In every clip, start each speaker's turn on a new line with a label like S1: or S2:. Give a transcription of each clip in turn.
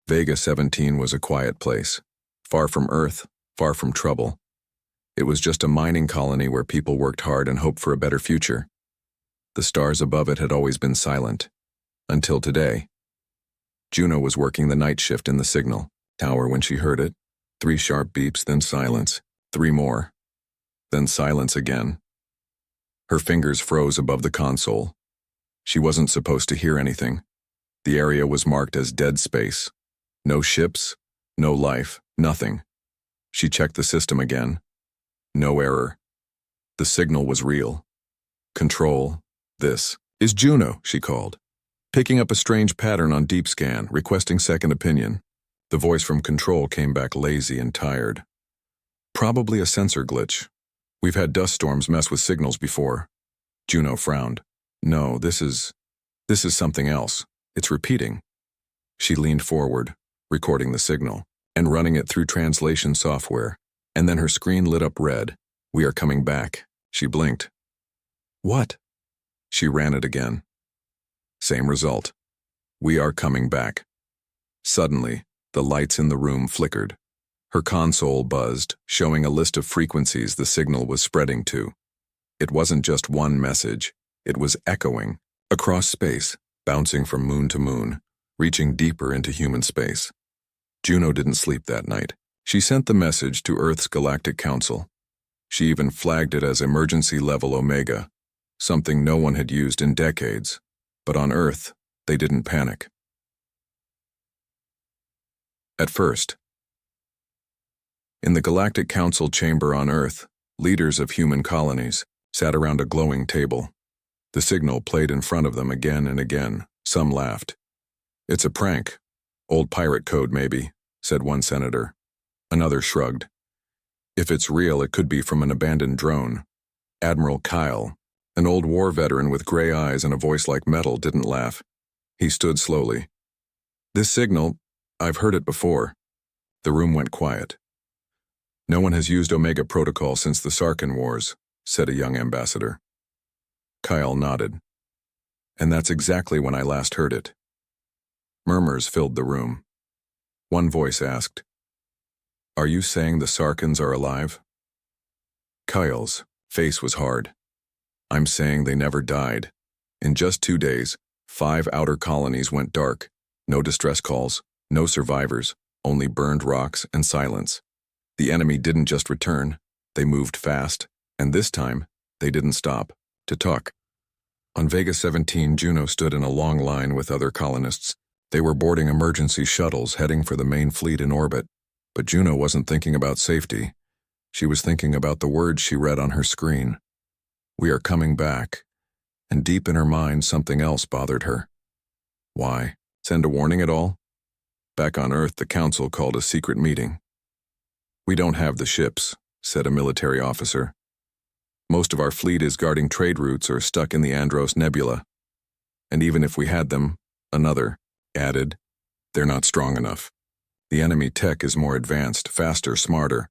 S1: Vega 17 was a quiet place, far from Earth, far from trouble. It was just a mining colony where people worked hard and hoped for a better future. The stars above it had always been silent, until today. Juno was working the night shift in the signal tower when she heard it. 3 sharp beeps, then silence. 3 more. Then silence again. Her fingers froze above the console. She wasn't supposed to hear anything. The area was marked as dead space. No ships, no life, nothing. She checked the system again. No error. The signal was real. Control, this is Juno, she called, picking up a strange pattern on deep scan, requesting second opinion. The voice from Control came back lazy and tired. Probably a sensor glitch. We've had dust storms mess with signals before. Juno frowned. No, this is something else. It's repeating. She leaned forward, recording the signal, and running it through translation software, and then her screen lit up red. We are coming back. She blinked. What? She ran it again. Same result. We are coming back. Suddenly, the lights in the room flickered. Her console buzzed, showing a list of frequencies the signal was spreading to. It wasn't just one message. It was echoing across space, bouncing from moon to moon, reaching deeper into human space. Juno didn't sleep that night. She sent the message to Earth's Galactic Council. She even flagged it as Emergency Level Omega, something no one had used in decades. But on Earth, they didn't panic. At first. In the Galactic Council chamber on Earth, leaders of human colonies sat around a glowing table. The signal played in front of them again and again. Some laughed. It's a prank. Old pirate code, maybe, said one senator. Another shrugged. If it's real, it could be from an abandoned drone. Admiral Kyle, an old war veteran with gray eyes and a voice like metal, didn't laugh. He stood slowly. This signal, I've heard it before. The room went quiet. No one has used Omega Protocol since the Sarkin Wars, said a young ambassador. Kyle nodded. And that's exactly when I last heard it. Murmurs filled the room. One voice asked, Are you saying the Sarkins are alive? Kyle's face was hard. I'm saying they never died. In just 2 days, 5 outer colonies went dark. No distress calls, no survivors, only burned rocks and silence. The enemy didn't just return, they moved fast, and this time, they didn't stop to talk. On Vega 17, Juno stood in a long line with other colonists. They were boarding emergency shuttles heading for the main fleet in orbit. But Juno wasn't thinking about safety. She was thinking about the words she read on her screen. We are coming back. And deep in her mind, something else bothered her. Why? Send a warning at all? Back on Earth, the Council called a secret meeting. We don't have the ships, said a military officer. Most of our fleet is guarding trade routes or stuck in the Andros Nebula. And even if we had them, another added, they're not strong enough. The enemy tech is more advanced, faster, smarter.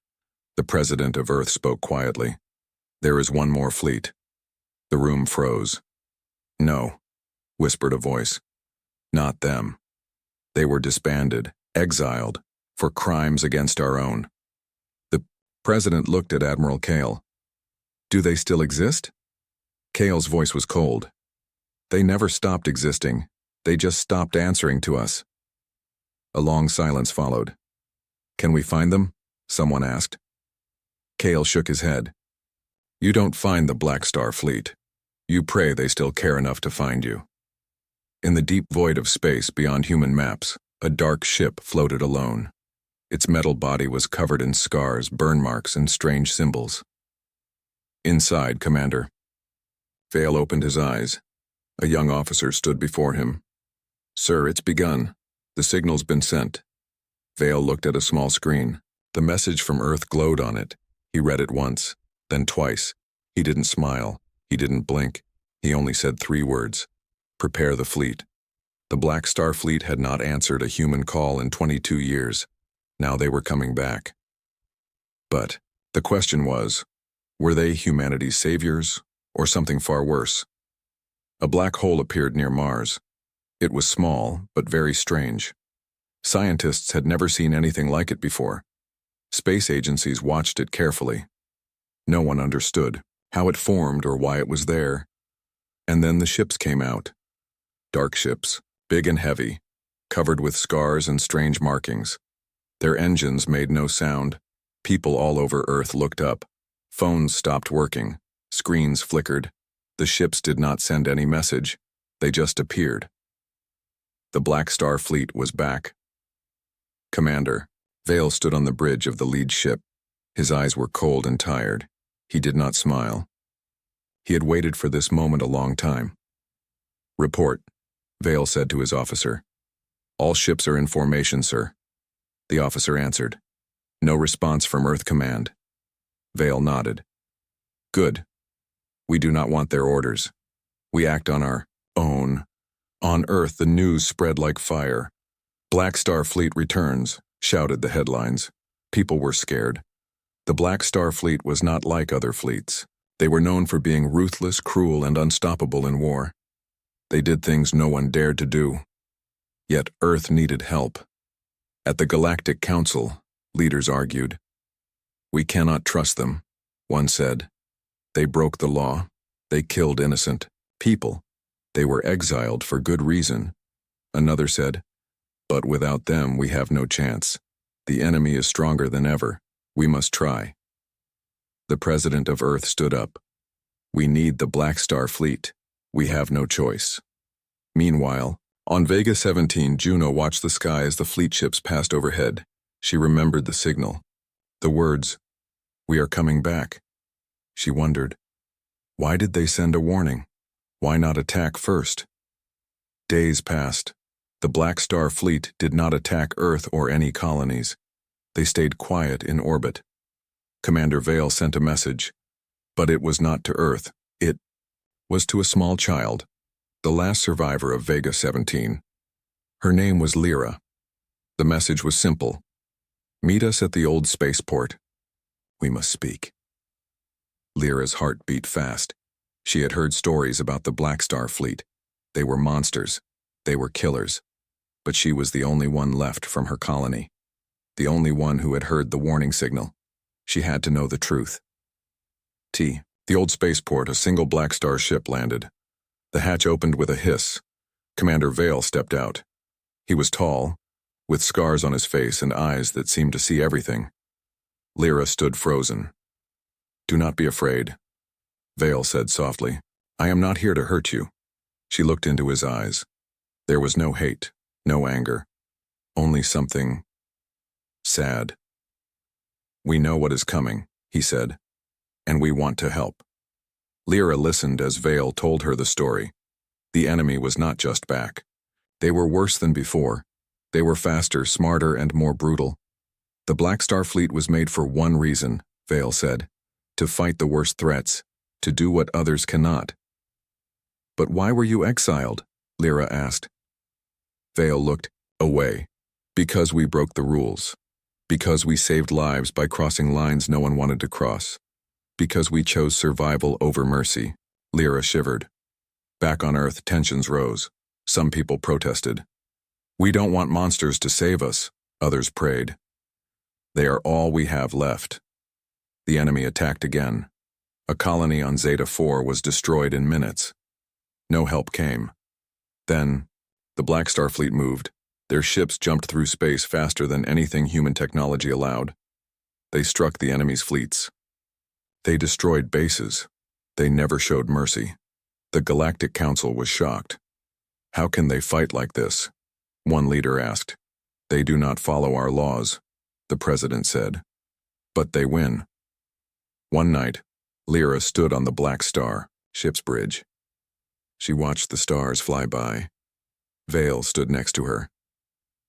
S1: The president of Earth spoke quietly. There is one more fleet. The room froze. No, whispered a voice. Not them. They were disbanded, exiled, for crimes against our own. The president looked at Admiral Kale. Do they still exist? Kale's voice was cold. They never stopped existing. They just stopped answering to us. A long silence followed. Can we find them? Someone asked. Kale shook his head. You don't find the Black Star Fleet. You pray they still care enough to find you. In the deep void of space beyond human maps, a dark ship floated alone. Its metal body was covered in scars, burn marks, and strange symbols. Inside, Commander. Vale opened his eyes. A young officer stood before him. Sir, it's begun. The signal's been sent. Vale looked at a small screen. The message from Earth glowed on it. He read it once, then twice. He didn't smile. He didn't blink. He only said 3 words. Prepare the fleet. The Black Star Fleet had not answered a human call in 22 years. Now they were coming back. But the question was, were they humanity's saviors, or something far worse? A black hole appeared near Mars. It was small, but very strange. Scientists had never seen anything like it before. Space agencies watched it carefully. No one understood how it formed or why it was there. And then the ships came out. Dark ships, big and heavy, covered with scars and strange markings. Their engines made no sound. People all over Earth looked up. Phones stopped working. Screens flickered. The ships did not send any message. They just appeared. The Black Star fleet was back. Commander, Vale stood on the bridge of the lead ship. His eyes were cold and tired. He did not smile. He had waited for this moment a long time. Report, Vale said to his officer. All ships are in formation, sir. The officer answered. No response from Earth Command. Vale nodded. Good. We do not want their orders. We act on our own. On Earth, the news spread like fire. Black Star Fleet returns, shouted the headlines. People were scared. The Black Star Fleet was not like other fleets. They were known for being ruthless, cruel, and unstoppable in war. They did things no one dared to do. Yet Earth needed help. At the Galactic Council, leaders argued. We cannot trust them, one said. They broke the law. They killed innocent people. They were exiled for good reason. Another said, but without them we have no chance. The enemy is stronger than ever. We must try. The president of Earth stood up. We need the Black Star Fleet. We have no choice. Meanwhile, on Vega 17, Juno watched the sky as the fleet ships passed overhead. She remembered the signal. The words, "We are coming back." She wondered, why did they send a warning? Why not attack first? Days passed. The Black Star Fleet did not attack Earth or any colonies. They stayed quiet in orbit. Commander Vale sent a message, but it was not to Earth. It was to a small child, the last survivor of Vega 17. Her name was Lyra. The message was simple. Meet us at the old spaceport. We must speak. Lyra's heart beat fast. She had heard stories about the Black Star Fleet. They were monsters. They were killers. But she was the only one left from her colony. The only one who had heard the warning signal. She had to know the truth. The old spaceport, a single Black Star ship landed. The hatch opened with a hiss. Commander Vale stepped out. He was tall, with scars on his face and eyes that seemed to see everything. Lyra stood frozen. Do not be afraid, Vale said softly. I am not here to hurt you. She looked into his eyes. There was no hate, no anger, only something sad. We know what is coming, he said, and we want to help. Lyra listened as Vale told her the story. The enemy was not just back. They were worse than before. They were faster, smarter, and more brutal. The Black Star Fleet was made for one reason, Vale said, to fight the worst threats, to do what others cannot. But why were you exiled? Lyra asked. Vale looked away. Because we broke the rules. Because we saved lives by crossing lines no one wanted to cross. Because we chose survival over mercy. Lyra shivered. Back on Earth, tensions rose. Some people protested. We don't want monsters to save us, others prayed. They are all we have left. The enemy attacked again. A colony on Zeta 4 was destroyed in minutes. No help came. Then, the Black Star Fleet moved. Their ships jumped through space faster than anything human technology allowed. They struck the enemy's fleets. They destroyed bases. They never showed mercy. The Galactic Council was shocked. How can they fight like this? One leader asked. They do not follow our laws, the president said. But they win. One night, Lyra stood on the Black Star ship's bridge. She watched the stars fly by. Vale stood next to her.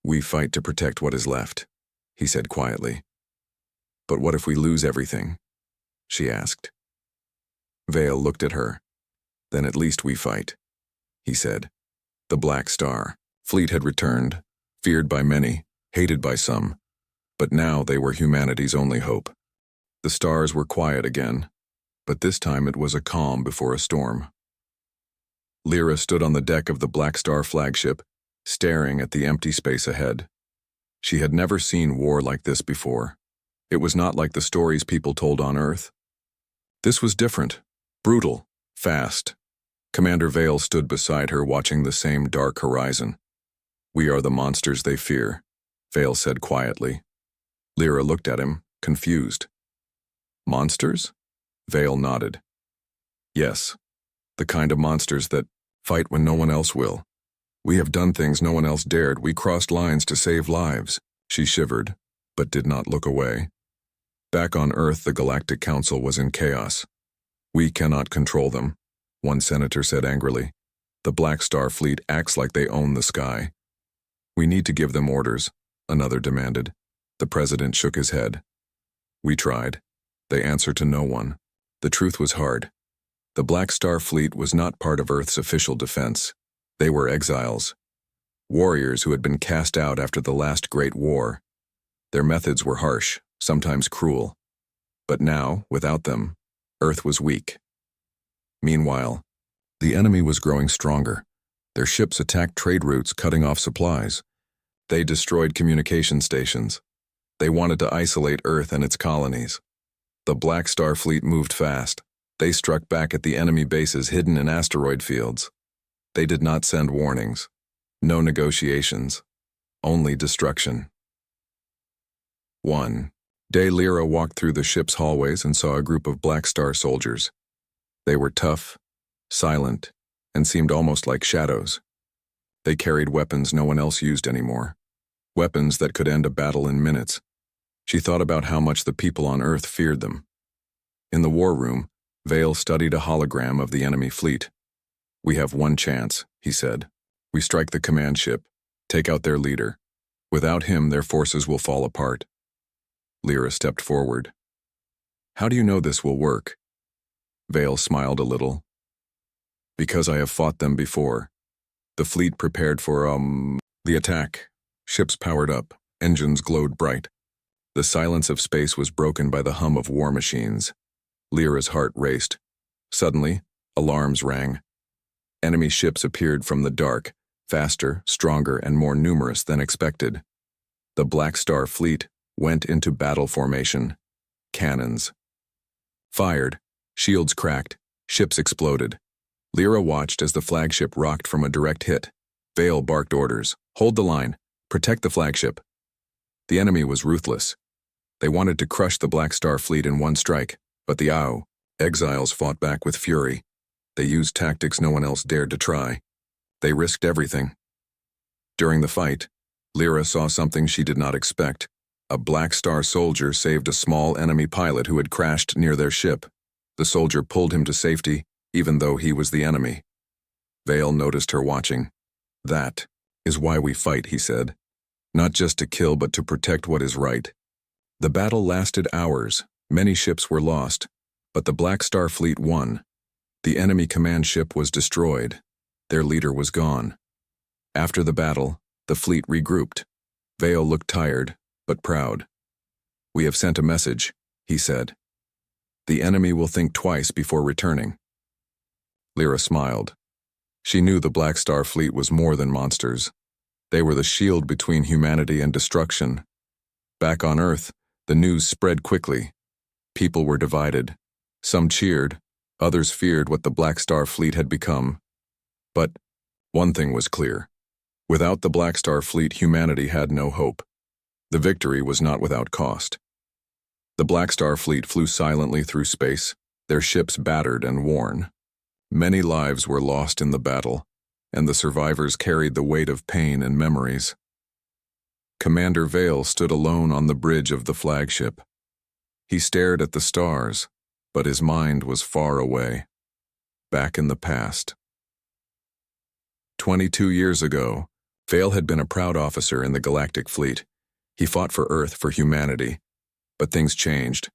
S1: We fight to protect what is left, he said quietly. But what if we lose everything? She asked. Vale looked at her. Then at least we fight, he said. The Black Star Fleet had returned, feared by many, hated by some. But now they were humanity's only hope. The stars were quiet again, but this time it was a calm before a storm. Lyra stood on the deck of the Black Star flagship, staring at the empty space ahead. She had never seen war like this before. It was not like the stories people told on Earth. This was different, brutal, fast. Commander Vale stood beside her, watching the same dark horizon. "We are the monsters they fear," Vale said quietly. Lyra looked at him, confused. "Monsters?" Vale nodded. "Yes, the kind of monsters that fight when no one else will. We have done things no one else dared. We crossed lines to save lives." She shivered, but did not look away. Back on Earth, the Galactic Council was in chaos. "We cannot control them," one senator said angrily. "The Black Star Fleet acts like they own the sky." "We need to give them orders," another demanded. The president shook his head. "We tried. They answer to no one." The truth was hard. The Black Star Fleet was not part of Earth's official defense. They were exiles. Warriors who had been cast out after the last Great War. Their methods were harsh, sometimes cruel. But now, without them, Earth was weak. Meanwhile, the enemy was growing stronger. Their ships attacked trade routes, cutting off supplies. They destroyed communication stations. They wanted to isolate Earth and its colonies. The Black Star Fleet moved fast. They struck back at the enemy bases hidden in asteroid fields. They did not send warnings. No negotiations. Only destruction. One day, Lyra walked through the ship's hallways and saw a group of Black Star soldiers. They were tough, silent, and seemed almost like shadows. They carried weapons no one else used anymore. Weapons that could end a battle in minutes. She thought about how much the people on Earth feared them. In the war room, Vale studied a hologram of the enemy fleet. "We have one chance," he said. "We strike the command ship, take out their leader. Without him, their forces will fall apart." Lyra stepped forward. "How do you know this will work?" Vale smiled a little. "Because I have fought them before. The fleet prepared for, the attack. Ships powered up, engines glowed bright. The silence of space was broken by the hum of war machines. Lyra's heart raced. Suddenly, alarms rang. Enemy ships appeared from the dark, faster, stronger, and more numerous than expected. The Black Star Fleet went into battle formation. Cannons fired, shields cracked, ships exploded. Lyra watched as the flagship rocked from a direct hit. Vale barked orders. "Hold the line. Protect the flagship." The enemy was ruthless. They wanted to crush the Black Star Fleet in one strike, but the exiles fought back with fury. They used tactics no one else dared to try. They risked everything. During the fight, Lyra saw something she did not expect. A Black Star soldier saved a small enemy pilot who had crashed near their ship. The soldier pulled him to safety, even though he was the enemy. Vale noticed her watching. "That is why we fight," he said. "Not just to kill, but to protect what is right." The battle lasted hours. Many ships were lost, but the Black Star Fleet won. The enemy command ship was destroyed. Their leader was gone. After the battle, the fleet regrouped. Vale looked tired, but proud. "We have sent a message," he said. "The enemy will think twice before returning." Lyra smiled. She knew the Black Star Fleet was more than monsters. They were the shield between humanity and destruction. Back on Earth, the news spread quickly. People were divided. Some cheered, others feared what the Black Star Fleet had become. But one thing was clear. Without the Black Star Fleet, humanity had no hope. The victory was not without cost. The Black Star Fleet flew silently through space, their ships battered and worn. Many lives were lost in the battle, and the survivors carried the weight of pain and memories. Commander Vale stood alone on the bridge of the flagship. He stared at the stars, but his mind was far away, back in the past. 22 years ago, Vale had been a proud officer in the Galactic Fleet. He fought for Earth, for humanity. But things changed.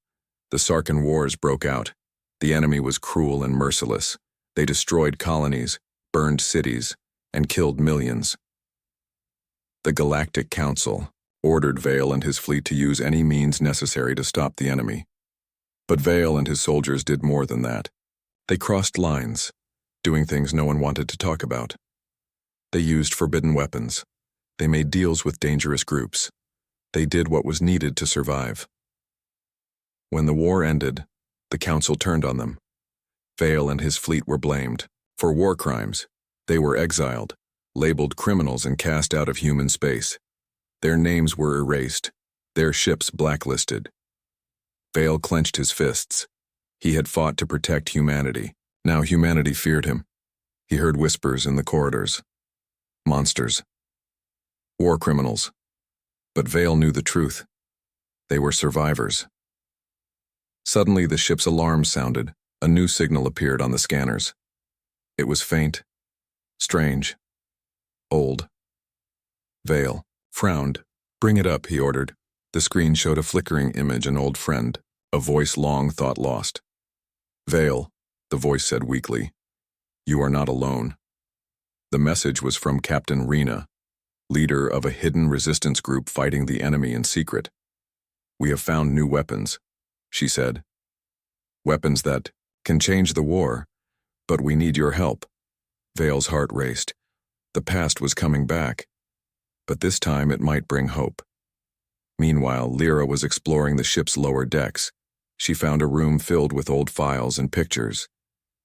S1: The Sarkin Wars broke out. The enemy was cruel and merciless. They destroyed colonies, burned cities, and killed millions. The Galactic Council ordered Vale and his fleet to use any means necessary to stop the enemy. But Vale and his soldiers did more than that. They crossed lines, doing things no one wanted to talk about. They used forbidden weapons. They made deals with dangerous groups. They did what was needed to survive. When the war ended, the council turned on them. Vale and his fleet were blamed for war crimes. They were exiled, labeled criminals, and cast out of human space. Their names were erased, their ships blacklisted. Vale clenched his fists. He had fought to protect humanity. Now humanity feared him. He heard whispers in the corridors. Monsters. War criminals. But Vale knew the truth. They were survivors. Suddenly the ship's alarm sounded. A new signal appeared on the scanners. It was faint, strange, old. Vale frowned. "Bring it up," he ordered. The screen showed a flickering image, an old friend, a voice long thought lost. "Vale," the voice said weakly, "you are not alone." The message was from Captain Rena, leader of a hidden resistance group fighting the enemy in secret. "We have found new weapons," she said. "Weapons that can change the war, but we need your help." Vale's heart raced. The past was coming back, but this time it might bring hope. Meanwhile, Lyra was exploring the ship's lower decks. She found a room filled with old files and pictures.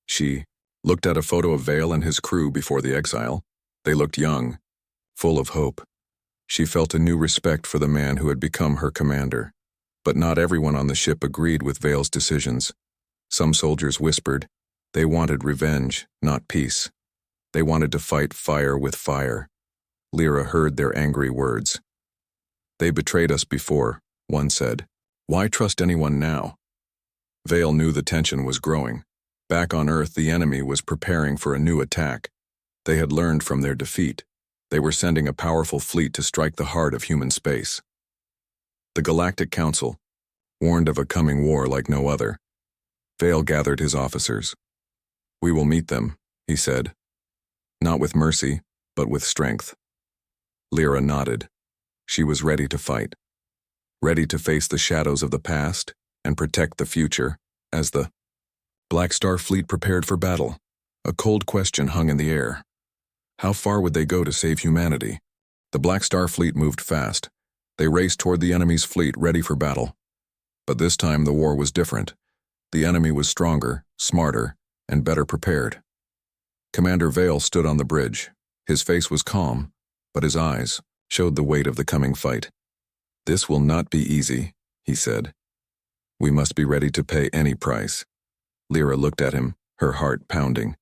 S1: She looked at a photo of Vale and his crew before the exile. They looked young, full of hope. She felt a new respect for the man who had become her commander. But not everyone on the ship agreed with Vale's decisions. Some soldiers whispered. They wanted revenge, not peace. They wanted to fight fire with fire. Lyra heard their angry words. "They betrayed us before," one said. "Why trust anyone now?" Vale knew the tension was growing. Back on Earth, the enemy was preparing for a new attack. They had learned from their defeat. They were sending a powerful fleet to strike the heart of human space. The Galactic Council warned of a coming war like no other. Vale gathered his officers. "We will meet them," he said. "Not with mercy, but with strength." Lyra nodded. She was ready to fight. Ready to face the shadows of the past and protect the future. As the Black Star Fleet prepared for battle, a cold question hung in the air. How far would they go to save humanity? The Black Star Fleet moved fast. They raced toward the enemy's fleet, ready for battle. But this time the war was different. The enemy was stronger, smarter, and better prepared. Commander Vale stood on the bridge. His face was calm, but his eyes showed the weight of the coming fight. "This will not be easy," he said. "We must be ready to pay any price." Lyra looked at him, her heart pounding.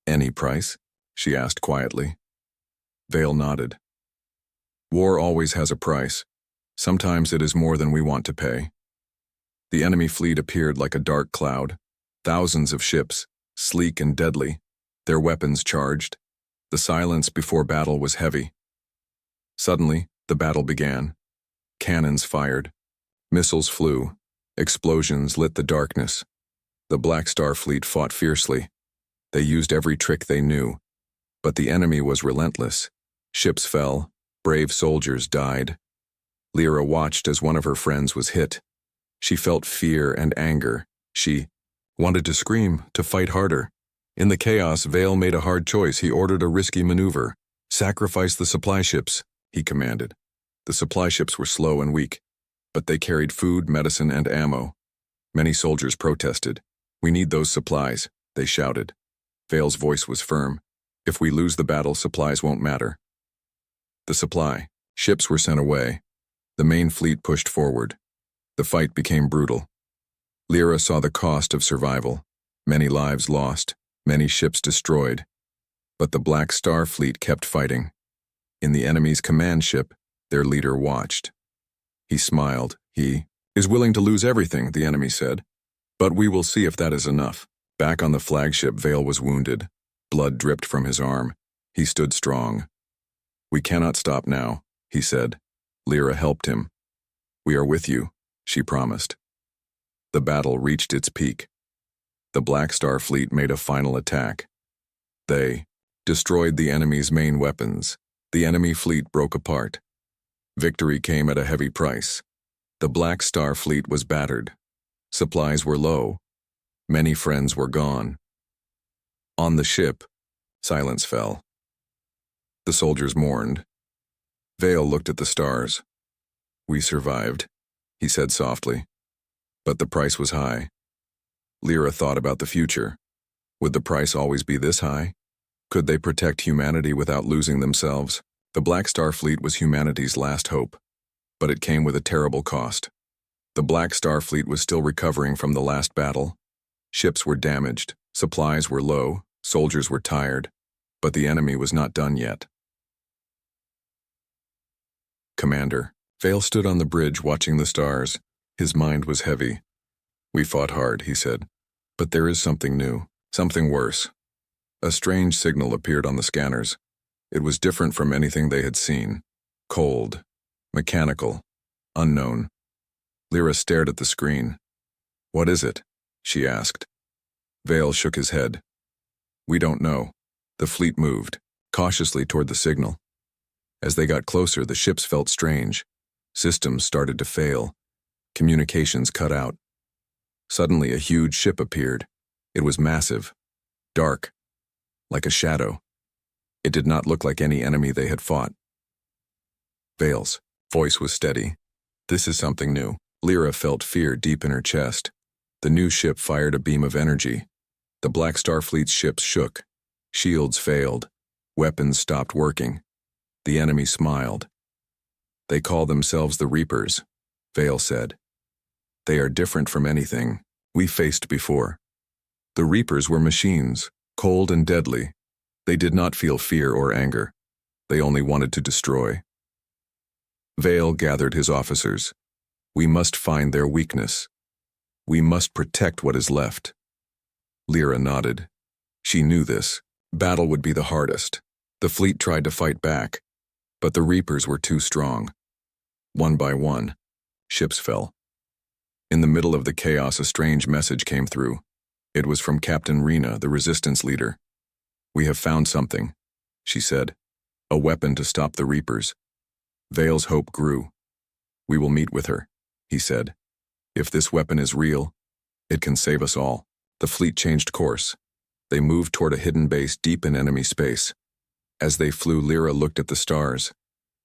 S1: "Any price?" she asked quietly. Vale nodded. "War always has a price. Sometimes it is more than we want to pay." The enemy fleet appeared like a dark cloud. Thousands of ships, sleek and deadly, their weapons charged. The silence before battle was heavy. Suddenly, the battle began. Cannons fired. Missiles flew. Explosions lit the darkness. The Black Star Fleet fought fiercely. They used every trick they knew. But the enemy was relentless. Ships fell. Brave soldiers died. Lyra watched as one of her friends was hit. She felt fear and anger. She wanted to scream, to fight harder. In the chaos, Vale made a hard choice. He ordered a risky maneuver. "Sacrifice the supply ships," he commanded. The supply ships were slow and weak, but they carried food, medicine, and ammo. Many soldiers protested. "We need those supplies," they shouted. Vale's voice was firm. "If we lose the battle, supplies won't matter." The supply ships were sent away. The main fleet pushed forward. The fight became brutal. Lyra saw the cost of survival. Many lives lost, many ships destroyed. But the Black Star Fleet kept fighting. In the enemy's command ship, their leader watched. He smiled. "He is willing to lose everything," the enemy said. "But we will see if that is enough." Back on the flagship, Vale was wounded. Blood dripped from his arm. He stood strong. "We cannot stop now," he said. Lyra helped him. "We are with you," she promised. The battle reached its peak. The Black Star Fleet made a final attack. They destroyed the enemy's main weapons. The enemy fleet broke apart. Victory came at a heavy price. The Black Star Fleet was battered. Supplies were low. Many friends were gone. On the ship, silence fell. The soldiers mourned. Vale looked at the stars. We survived, he said softly. But the price was high. Lyra thought about the future. Would the price always be this high? Could they protect humanity without losing themselves? The Black Star Fleet was humanity's last hope, but it came with a terrible cost. The Black Star Fleet was still recovering from the last battle. Ships were damaged, supplies were low, soldiers were tired, but the enemy was not done yet. Commander. Vale stood on the bridge watching the stars. His mind was heavy. We fought hard, he said. But there is something new, something worse. A strange signal appeared on the scanners. It was different from anything they had seen. Cold, mechanical, unknown. Lyra stared at the screen. What is it? She asked. Vale shook his head. We don't know. The fleet moved, cautiously toward the signal. As they got closer, the ships felt strange. Systems started to fail. Communications cut out. Suddenly, a huge ship appeared. It was massive, dark, like a shadow. It did not look like any enemy they had fought. Vale's voice was steady. This is something new. Lyra felt fear deep in her chest. The new ship fired a beam of energy. The Black Star Fleet's ships shook. Shields failed. Weapons stopped working. The enemy smiled. They call themselves the Reapers, Vale said. They are different from anything we faced before. The Reapers were machines, cold and deadly. They did not feel fear or anger. They only wanted to destroy. Vale gathered his officers. We must find their weakness. We must protect what is left. Lyra nodded. She knew this. Battle would be the hardest. The fleet tried to fight back, but the Reapers were too strong. One by one, ships fell. In the middle of the chaos, a strange message came through. It was from Captain Rena, the resistance leader. We have found something, she said. A weapon to stop the Reapers. Vale's hope grew. We will meet with her, he said. If this weapon is real, it can save us all. The fleet changed course. They moved toward a hidden base deep in enemy space. As they flew, Lyra looked at the stars.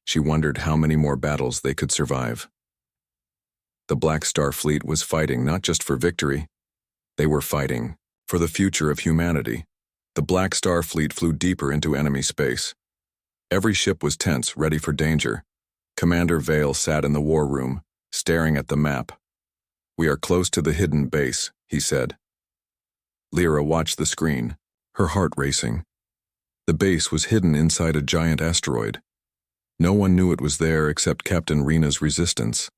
S1: She wondered how many more battles they could survive. The Black Star Fleet was fighting not just for victory. They were fighting for the future of humanity. The Black Star Fleet flew deeper into enemy space. Every ship was tense, ready for danger. Commander Vale sat in the war room, staring at the map. We are close to the hidden base, he said. Lyra watched the screen, her heart racing. The base was hidden inside a giant asteroid. No one knew it was there except Captain Rena's resistance.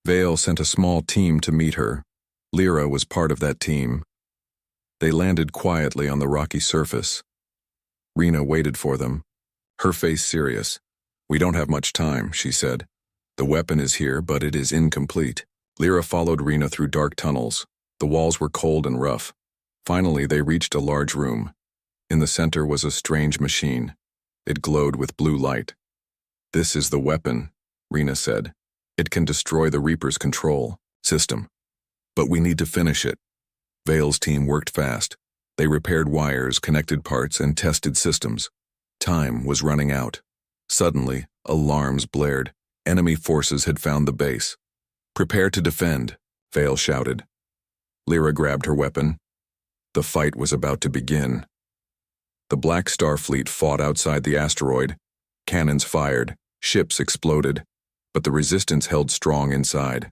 S1: Vale sent a small team to meet her. Lyra was part of that team. They landed quietly on the rocky surface. Rena waited for them, her face serious. We don't have much time, she said. The weapon is here, but it is incomplete. Lyra followed Rena through dark tunnels. The walls were cold and rough. Finally, they reached a large room. In the center was a strange machine. It glowed with blue light. This is the weapon, Rena said. It can destroy the Reaper's control system. But we need to finish it. Vale's team worked fast. They repaired wires, connected parts, and tested systems. Time was running out. Suddenly, alarms blared. Enemy forces had found the base. Prepare to defend, Vale shouted. Lyra grabbed her weapon. The fight was about to begin. The Black Star Fleet fought outside the asteroid. Cannons fired, ships exploded, but the resistance held strong inside.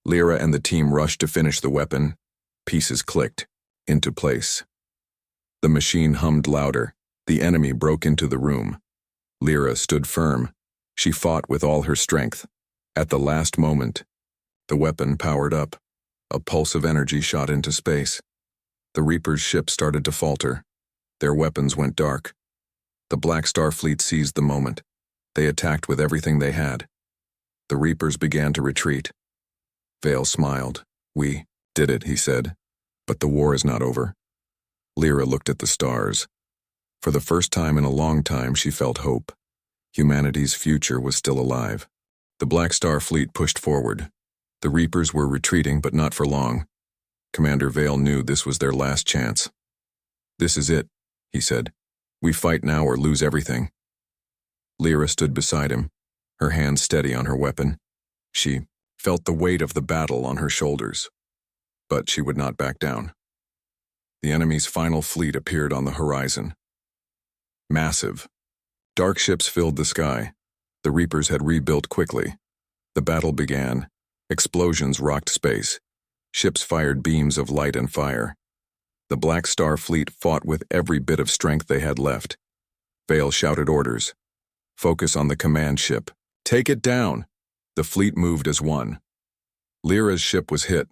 S1: Lyra and the team rushed to finish the weapon. Pieces clicked into place. The machine hummed louder. The enemy broke into the room. Lyra stood firm. She fought with all her strength. At the last moment, the weapon powered up. A pulse of energy shot into space. The Reaper's ship started to falter. Their weapons went dark. The Black Star Fleet seized the moment. They attacked with everything they had. The Reapers began to retreat. Vale smiled. We did it, he said. But the war is not over. Lyra looked at the stars. For the first time in a long time, she felt hope. Humanity's future was still alive. The Black Star Fleet pushed forward. The Reapers were retreating, but not for long. Commander Vale knew this was their last chance. This is it, he said. We fight now or lose everything. Lyra stood beside him, her hand steady on her weapon. She felt the weight of the battle on her shoulders, but she would not back down. The enemy's final fleet appeared on the horizon. Massive. Dark ships filled the sky. The Reapers had rebuilt quickly. The battle began. Explosions rocked space. Ships fired beams of light and fire. The Black Star fleet fought with every bit of strength they had left. Vale shouted orders. Focus on the command ship. Take it down! The fleet moved as one. Lyra's ship was hit.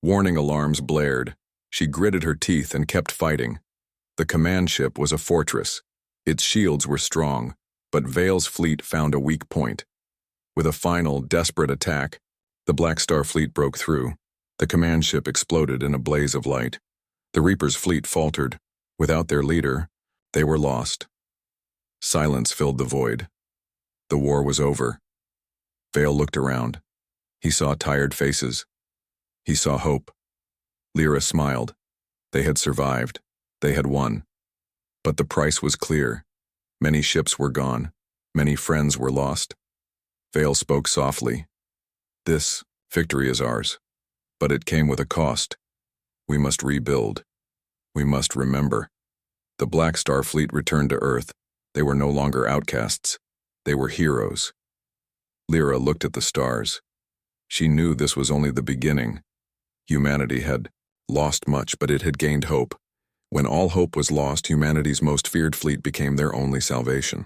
S1: Warning alarms blared. She gritted her teeth and kept fighting. The command ship was a fortress. Its shields were strong, but Vale's fleet found a weak point. With a final, desperate attack, the Black Star fleet broke through. The command ship exploded in a blaze of light. The Reapers' fleet faltered. Without their leader, they were lost. Silence filled the void. The war was over. Vale looked around. He saw tired faces. He saw hope. Lyra smiled. They had survived. They had won. But the price was clear. Many ships were gone. Many friends were lost. Vale spoke softly. This victory is ours. But it came with a cost. We must rebuild. We must remember. The Black Star fleet returned to Earth. They were no longer outcasts. They were heroes. Lyra looked at the stars. She knew this was only the beginning. Humanity had lost much, but it had gained hope. When all hope was lost, humanity's most feared fleet became their only salvation.